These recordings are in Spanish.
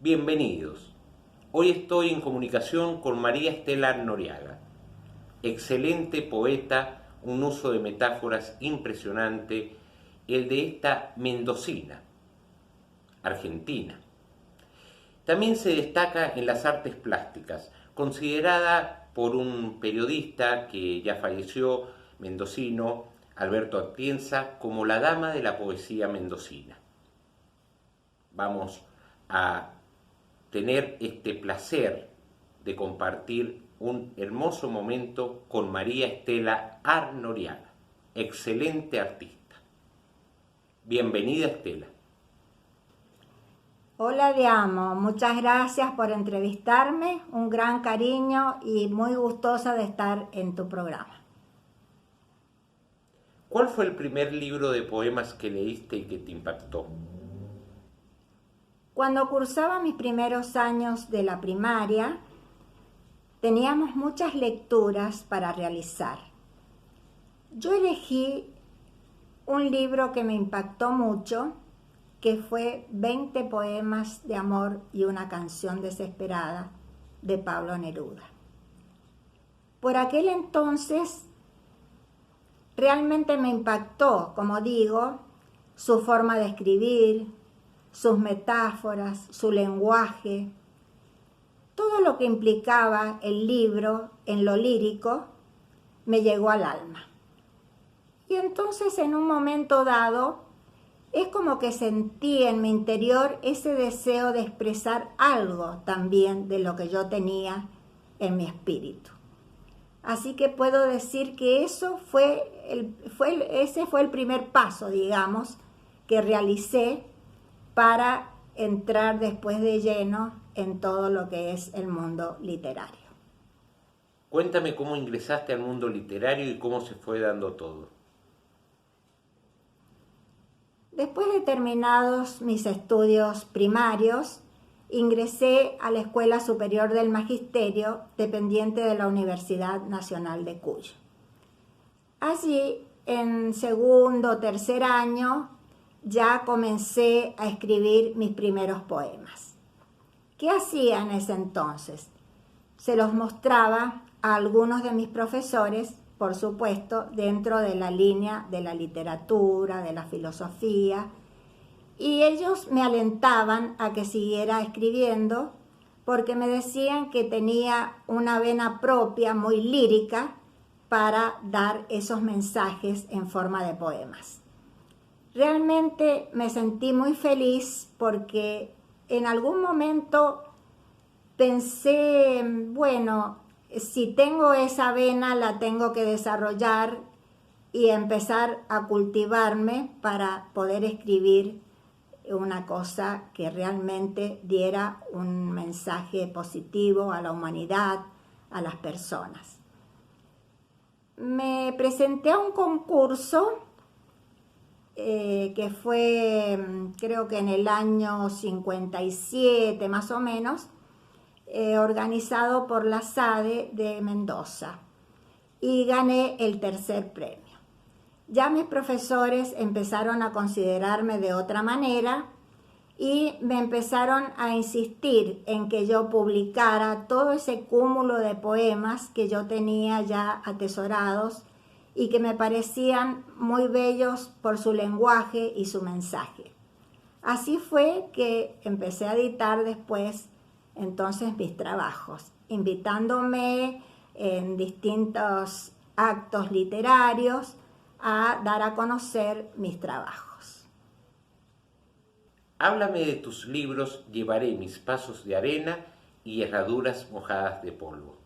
Bienvenidos. Hoy estoy en comunicación con María Estela Noriaga, excelente poeta, un uso de metáforas impresionante, el de esta mendocina, argentina. También se destaca en las artes plásticas, considerada por un periodista que ya falleció, mendocino, Alberto Atienza, como la dama de la poesía mendocina. Vamos a tener este placer de compartir un hermoso momento con María Estela Noriaga, excelente artista. Bienvenida, Estela. Hola de amo, muchas gracias por entrevistarme, un gran cariño y muy gustosa de estar en tu programa. ¿Cuál fue el primer libro de poemas que leíste y que te impactó? Cuando cursaba mis primeros años de la primaria, teníamos muchas lecturas para realizar. Yo elegí un libro que me impactó mucho, que fue 20 poemas de amor y una canción desesperada de Pablo Neruda. Por aquel entonces realmente me impactó, como digo, su forma de escribir, sus metáforas, su lenguaje, todo lo que implicaba el libro en lo lírico me llegó al alma. Y entonces en un momento dado es como que sentí en mi interior ese deseo de expresar algo también de lo que yo tenía en mi espíritu. Así que puedo decir que ese fue el primer paso, digamos, que realicé para entrar después de lleno en todo lo que es el mundo literario. Cuéntame cómo ingresaste al mundo literario y cómo se fue dando todo. Después de terminados mis estudios primarios, ingresé a la Escuela Superior del Magisterio, dependiente de la Universidad Nacional de Cuyo. Allí, en segundo o tercer año, ya comencé a escribir mis primeros poemas. ¿Qué hacía en ese entonces? Se los mostraba a algunos de mis profesores, por supuesto, dentro de la línea de la literatura, de la filosofía, y ellos me alentaban a que siguiera escribiendo porque me decían que tenía una vena propia muy lírica para dar esos mensajes en forma de poemas. Realmente me sentí muy feliz porque en algún momento pensé, bueno, si tengo esa vena la tengo que desarrollar y empezar a cultivarme para poder escribir una cosa que realmente diera un mensaje positivo a la humanidad, a las personas. Me presenté a un concurso que fue, creo que en el año 57 más o menos, organizado por la SADE de Mendoza, y gané el tercer premio. Ya mis profesores empezaron a considerarme de otra manera y me empezaron a insistir en que yo publicara todo ese cúmulo de poemas que yo tenía ya atesorados y que me parecían muy bellos por su lenguaje y su mensaje. Así fue que empecé a editar después entonces mis trabajos, invitándome en distintos actos literarios a dar a conocer mis trabajos. Háblame de tus libros Llevaré mis pasos de arena y Herraduras mojadas de polvo.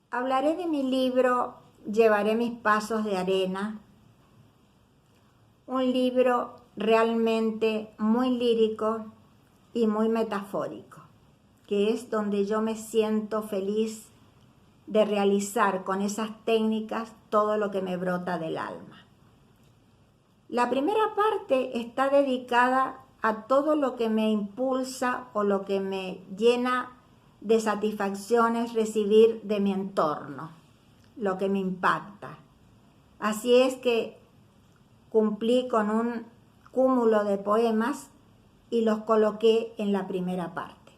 Hablaré de mi libro Llevaré mis pasos de arena, un libro realmente muy lírico y muy metafórico, que es donde yo me siento feliz de realizar con esas técnicas todo lo que me brota del alma. La primera parte está dedicada a todo lo que me impulsa o lo que me llena de satisfacciones recibir de mi entorno, lo que me impacta. Así es que cumplí con un cúmulo de poemas y los coloqué en la primera parte.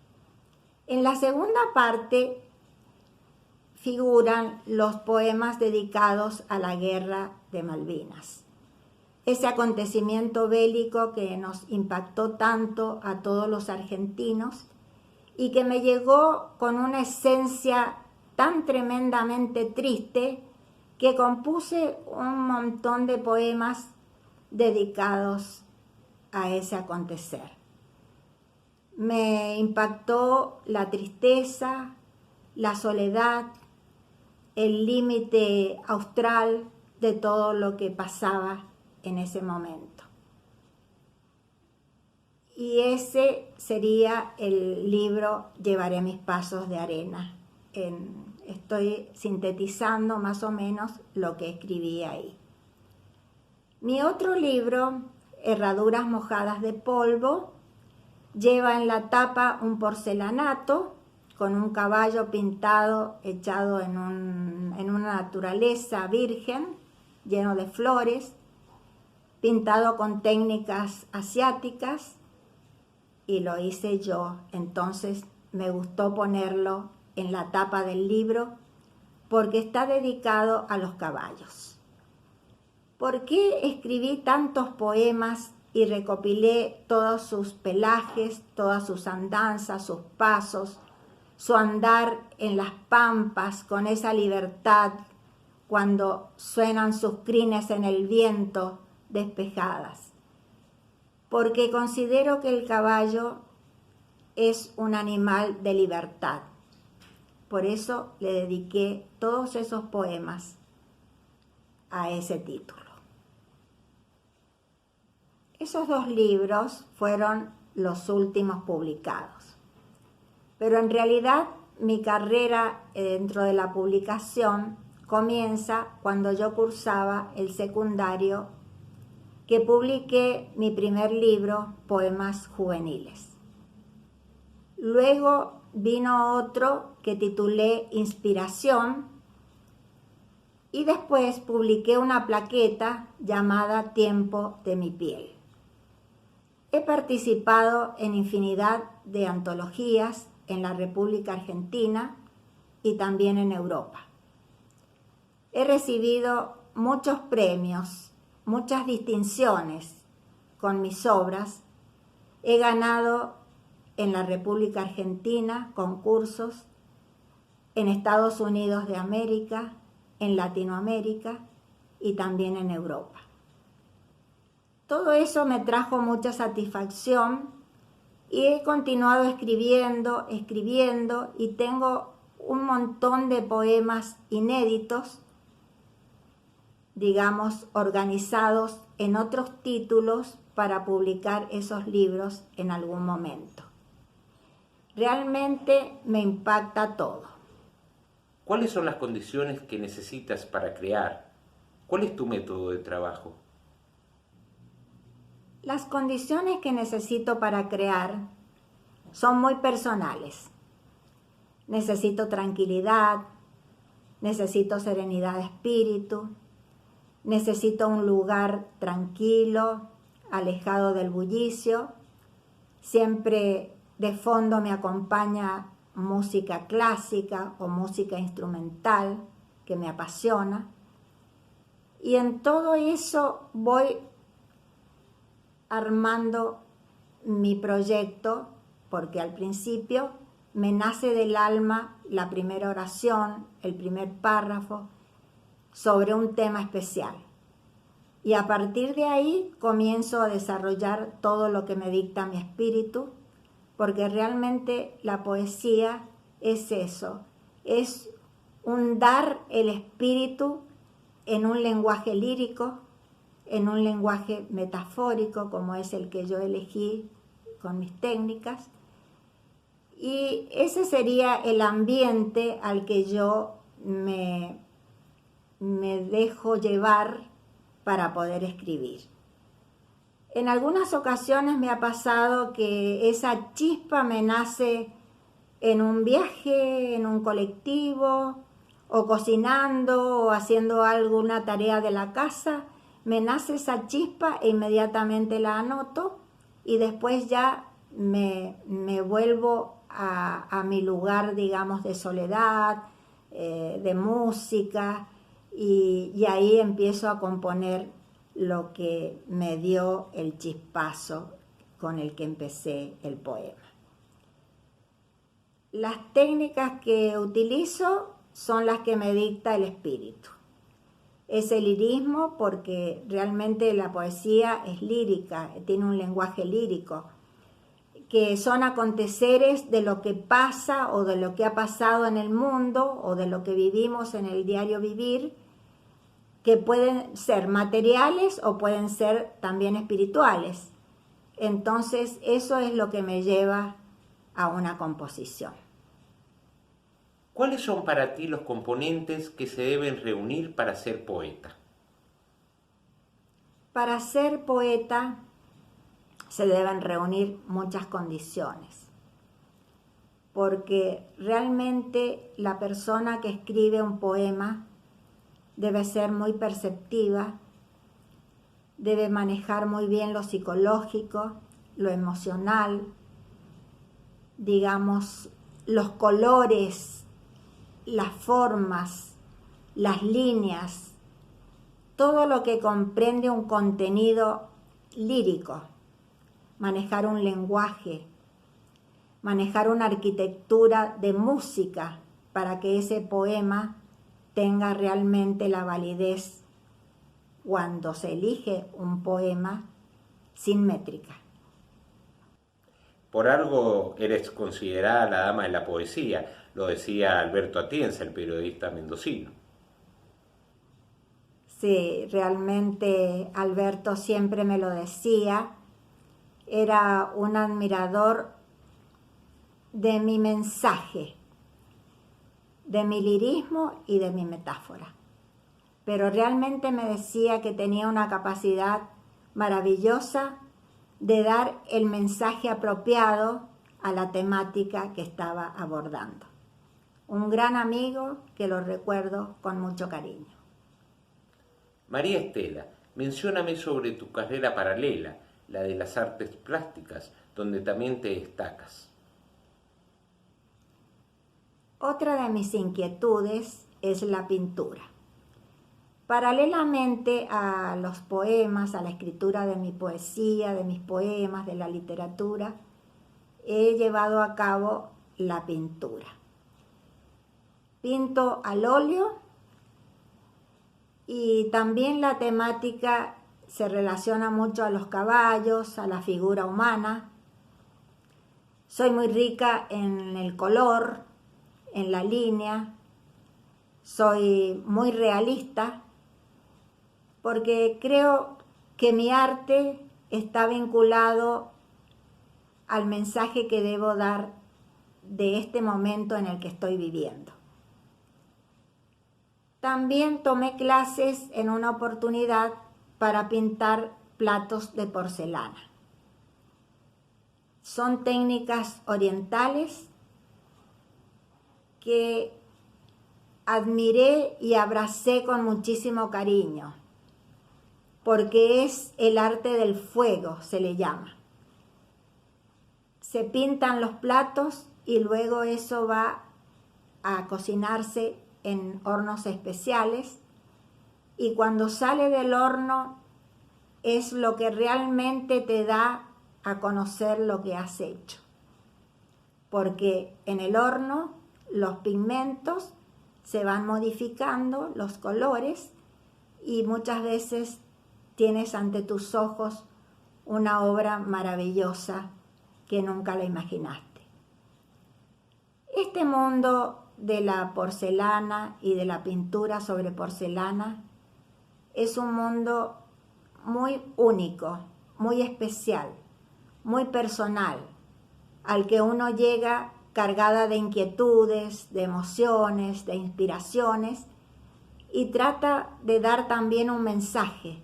En la segunda parte figuran los poemas dedicados a la Guerra de Malvinas, ese acontecimiento bélico que nos impactó tanto a todos los argentinos y que me llegó con una esencia tan tremendamente triste que compuse un montón de poemas dedicados a ese acontecer. Me impactó la tristeza, la soledad, el límite austral de todo lo que pasaba en ese momento. Y ese sería el libro Llevaré mis pasos de arena. Estoy sintetizando más o menos lo que escribí ahí. Mi otro libro, Herraduras mojadas de polvo, lleva en la tapa un porcelanato con un caballo pintado, echado en una naturaleza virgen, lleno de flores, pintado con técnicas asiáticas, y lo hice yo. Entonces me gustó ponerlo en la tapa del libro porque está dedicado a los caballos. ¿Por qué escribí tantos poemas y recopilé todos sus pelajes, todas sus andanzas, sus pasos, su andar en las pampas con esa libertad cuando suenan sus crines en el viento despejadas? Porque considero que el caballo es un animal de libertad. Por eso le dediqué todos esos poemas a ese título. Esos dos libros fueron los últimos publicados. Pero en realidad mi carrera dentro de la publicación comienza cuando yo cursaba el secundario, que publiqué mi primer libro, Poemas Juveniles. Luego vino otro que titulé Inspiración, y después publiqué una plaqueta llamada Tiempo de mi piel. He participado en infinidad de antologías en la República Argentina y también en Europa. He recibido muchos premios, muchas distinciones con mis obras. He ganado en la República Argentina concursos, en Estados Unidos de América, en Latinoamérica y también en Europa. Todo eso me trajo mucha satisfacción y he continuado escribiendo y tengo un montón de poemas inéditos, digamos, organizados en otros títulos para publicar esos libros en algún momento. Realmente me impacta todo. ¿Cuáles son las condiciones que necesitas para crear? ¿Cuál es tu método de trabajo? Las condiciones que necesito para crear son muy personales. Necesito tranquilidad, necesito serenidad de espíritu, necesito un lugar tranquilo, alejado del bullicio. Siempre de fondo me acompaña música clásica o música instrumental que me apasiona. Y en todo eso voy armando mi proyecto, porque al principio me nace del alma la primera oración, el primer párrafo, sobre un tema especial. Y a partir de ahí comienzo a desarrollar todo lo que me dicta mi espíritu, porque realmente la poesía es eso, es un dar el espíritu en un lenguaje lírico, en un lenguaje metafórico, como es el que yo elegí con mis técnicas. Y ese sería el ambiente al que yo me dejo llevar para poder escribir. En algunas ocasiones me ha pasado que esa chispa me nace en un viaje, en un colectivo, o cocinando, o haciendo alguna tarea de la casa. Me nace esa chispa e inmediatamente la anoto y después ya me vuelvo a mi lugar, digamos, de soledad, de música, y ahí empiezo a componer lo que me dio el chispazo con el que empecé el poema. Las técnicas que utilizo son las que me dicta el espíritu. Es el lirismo, porque realmente la poesía es lírica, tiene un lenguaje lírico, que son aconteceres de lo que pasa o de lo que ha pasado en el mundo o de lo que vivimos en el diario vivir, que pueden ser materiales o pueden ser también espirituales. Entonces eso es lo que me lleva a una composición. ¿Cuáles son para ti los componentes que se deben reunir para ser poeta? Para ser poeta se deben reunir muchas condiciones, porque realmente la persona que escribe un poema debe ser muy perceptiva, debe manejar muy bien lo psicológico, lo emocional, digamos, los colores, las formas, las líneas, todo lo que comprende un contenido lírico, manejar un lenguaje, manejar una arquitectura de música para que ese poema tenga realmente la validez cuando se elige un poema sin métrica. Por algo eres considerada la dama de la poesía, lo decía Alberto Atienza, el periodista mendocino. Sí, realmente Alberto siempre me lo decía. Era un admirador de mi mensaje, de mi lirismo y de mi metáfora. Pero realmente me decía que tenía una capacidad maravillosa de dar el mensaje apropiado a la temática que estaba abordando. Un gran amigo que lo recuerdo con mucho cariño. María Estela, mencióname sobre tu carrera paralela, la de las artes plásticas, donde también te destacas. Otra de mis inquietudes es la pintura. Paralelamente a los poemas, a la escritura de mi poesía, de mis poemas, de la literatura, he llevado a cabo la pintura. Pinto al óleo y también la temática se relaciona mucho a los caballos, a la figura humana. Soy muy rica en el color, en la línea, soy muy realista porque creo que mi arte está vinculado al mensaje que debo dar de este momento en el que estoy viviendo. También tomé clases en una oportunidad para pintar platos de porcelana. Son técnicas orientales que admiré y abracé con muchísimo cariño, porque es el arte del fuego, se le llama. Se pintan los platos y luego eso va a cocinarse en hornos especiales, y cuando sale del horno es lo que realmente te da a conocer lo que has hecho, porque en el horno los pigmentos se van modificando, los colores, y muchas veces tienes ante tus ojos una obra maravillosa que nunca la imaginaste. Este mundo de la porcelana y de la pintura sobre porcelana es un mundo muy único, muy especial, muy personal, al que uno llega cargada de inquietudes, de emociones, de inspiraciones, y trata de dar también un mensaje.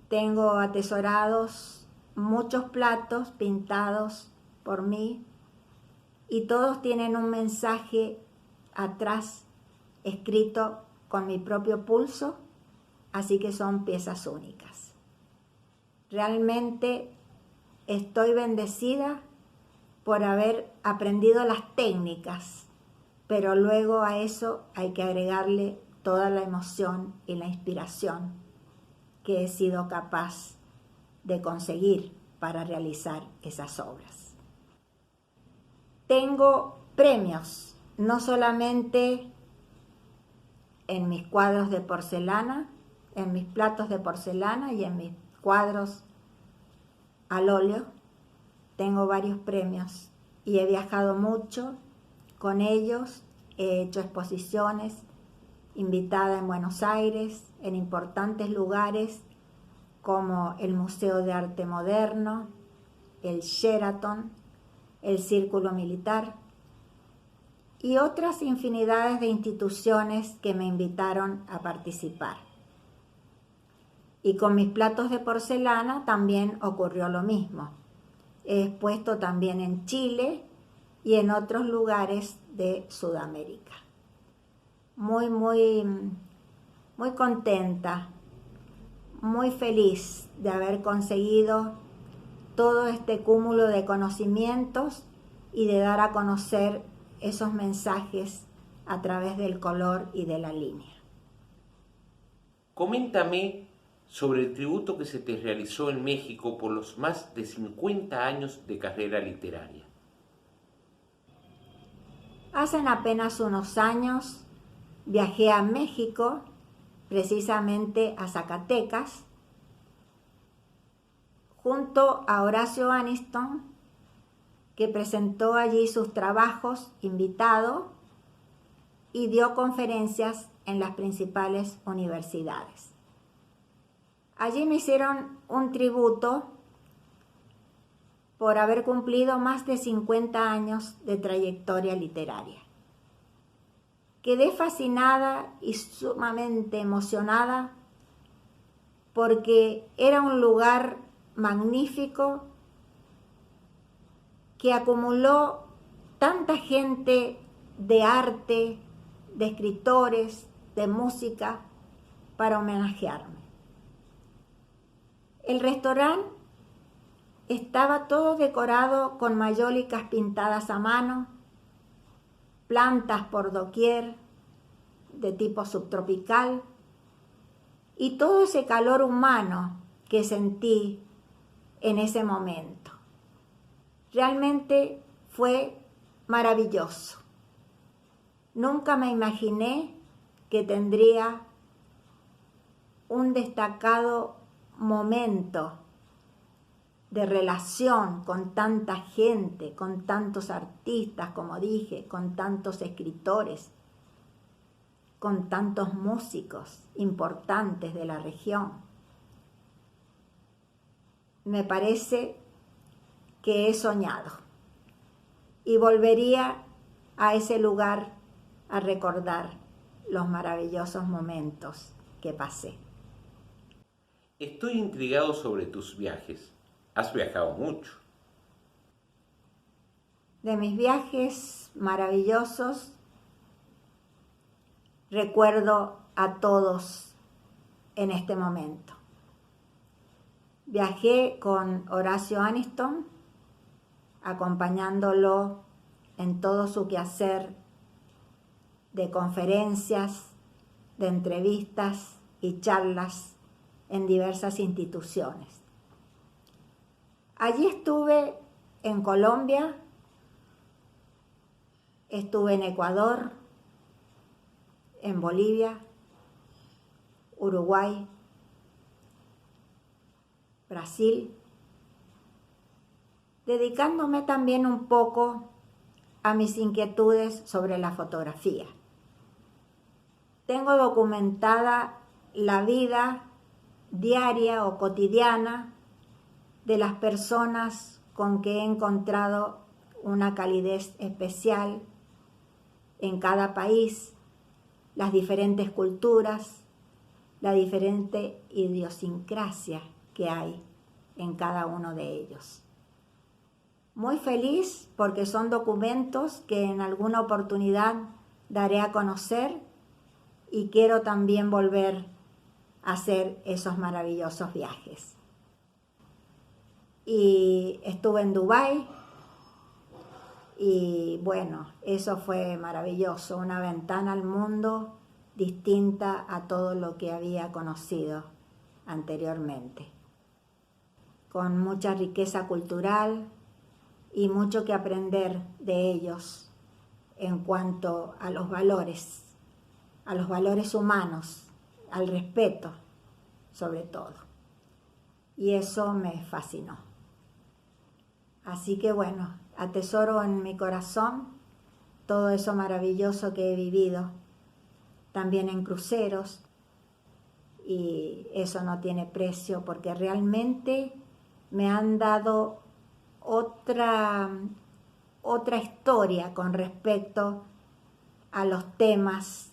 Tengo atesorados muchos platos pintados por mí y todos tienen un mensaje atrás escrito con mi propio pulso, así que son piezas únicas. Realmente estoy bendecida por haber aprendido las técnicas, pero luego a eso hay que agregarle toda la emoción y la inspiración que he sido capaz de conseguir para realizar esas obras. Tengo premios, no solamente en mis cuadros de porcelana, en mis platos de porcelana y en mis cuadros al óleo. Tengo varios premios y he viajado mucho con ellos, he hecho exposiciones, invitada en Buenos Aires, en importantes lugares como el Museo de Arte Moderno, el Sheraton, el Círculo Militar y otras infinidades de instituciones que me invitaron a participar. Y con mis platos de porcelana también ocurrió lo mismo. He expuesto también en Chile y en otros lugares de Sudamérica. Muy contenta, muy feliz de haber conseguido todo este cúmulo de conocimientos y de dar a conocer esos mensajes a través del color y de la línea. Coméntame sobre el tributo que se te realizó en México por los más de 50 años de carrera literaria. Hace apenas unos años viajé a México, precisamente a Zacatecas, junto a Horacio Aniston, que presentó allí sus trabajos invitado y dio conferencias en las principales universidades. Allí me hicieron un tributo por haber cumplido más de 50 años de trayectoria literaria. Quedé fascinada y sumamente emocionada porque era un lugar magnífico que acumuló tanta gente de arte, de escritores, de música, para homenajearme. El restaurante estaba todo decorado con mayólicas pintadas a mano, plantas por doquier de tipo subtropical y todo ese calor humano que sentí en ese momento. Realmente fue maravilloso. Nunca me imaginé que tendría un destacado momento de relación con tanta gente, con tantos artistas, como dije, con tantos escritores, con tantos músicos importantes de la región. Me parece que he soñado y volvería a ese lugar a recordar los maravillosos momentos que pasé. Estoy intrigado sobre tus viajes. Has viajado mucho. De mis viajes maravillosos, recuerdo a todos en este momento. Viajé con Horacio Aniston, acompañándolo en todo su quehacer de conferencias, de entrevistas y charlas en diversas instituciones. Allí estuve en Colombia, estuve en Ecuador, en Bolivia, Uruguay, Brasil, dedicándome también un poco a mis inquietudes sobre la fotografía. Tengo documentada la vida diaria o cotidiana de las personas con que he encontrado una calidez especial en cada país, las diferentes culturas, la diferente idiosincrasia que hay en cada uno de ellos. Muy feliz porque son documentos que en alguna oportunidad daré a conocer y quiero también volver a hacer esos maravillosos viajes. y estuve en Dubái y bueno, eso fue maravilloso, una ventana al mundo distinta a todo lo que había conocido anteriormente, con mucha riqueza cultural y mucho que aprender de ellos en cuanto a los valores humanos, al respeto sobre todo. Y eso me fascinó. Así que bueno, atesoro en mi corazón todo eso maravilloso que he vivido, también en cruceros, y eso no tiene precio porque realmente me han dado otra historia con respecto a los temas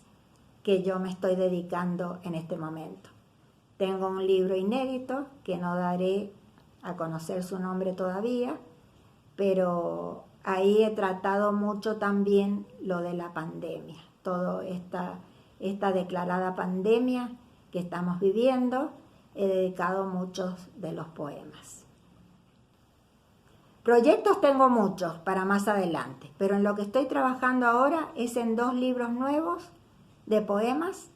que yo me estoy dedicando en este momento. Tengo un libro inédito que no daré a conocer su nombre todavía, pero ahí he tratado mucho también lo de la pandemia, toda esta declarada pandemia que estamos viviendo. He dedicado muchos de los poemas. Proyectos tengo muchos para más adelante, pero en lo que estoy trabajando ahora es en 2 libros nuevos de poemas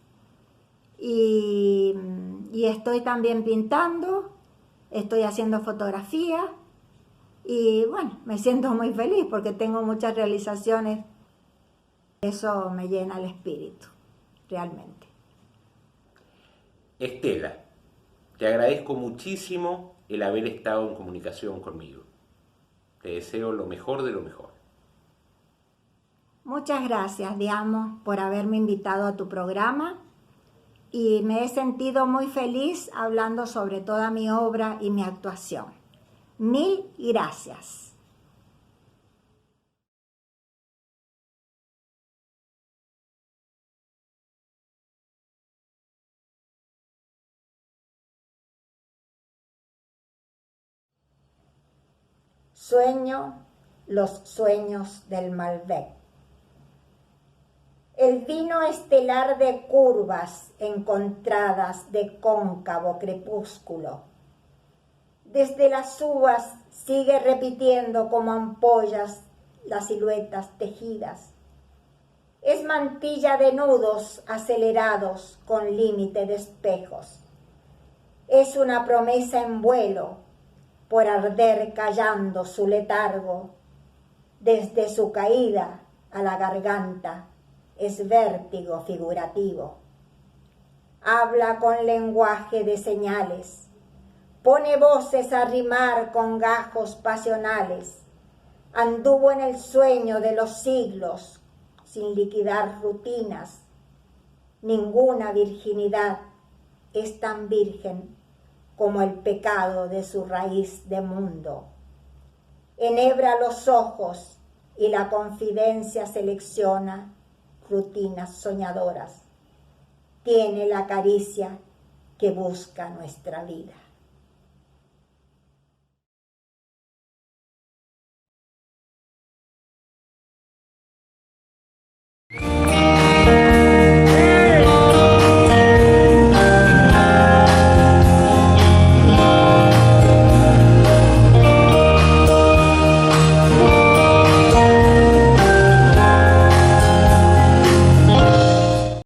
y estoy también pintando, estoy haciendo fotografía y bueno, me siento muy feliz porque tengo muchas realizaciones. Eso me llena el espíritu, realmente. Estela, te agradezco muchísimo el haber estado en comunicación conmigo. Te deseo lo mejor de lo mejor. Muchas gracias, Diamo, por haberme invitado a tu programa y me he sentido muy feliz hablando sobre toda mi obra y mi actuación. Mil gracias. Sueño los sueños del Malbec. El vino estelar de curvas encontradas de cóncavo crepúsculo. Desde las uvas sigue repitiendo como ampollas las siluetas tejidas. Es mantilla de nudos acelerados con límite de espejos. Es una promesa en vuelo por arder callando su letargo. Desde su caída a la garganta es vértigo figurativo. Habla con lenguaje de señales, pone voces a rimar con gajos pasionales. Anduvo en el sueño de los siglos sin liquidar rutinas. Ninguna virginidad es tan virgen como el pecado de su raíz de mundo. Enhebra los ojos y la confidencia selecciona rutinas soñadoras. Tiene la caricia que busca nuestra vida.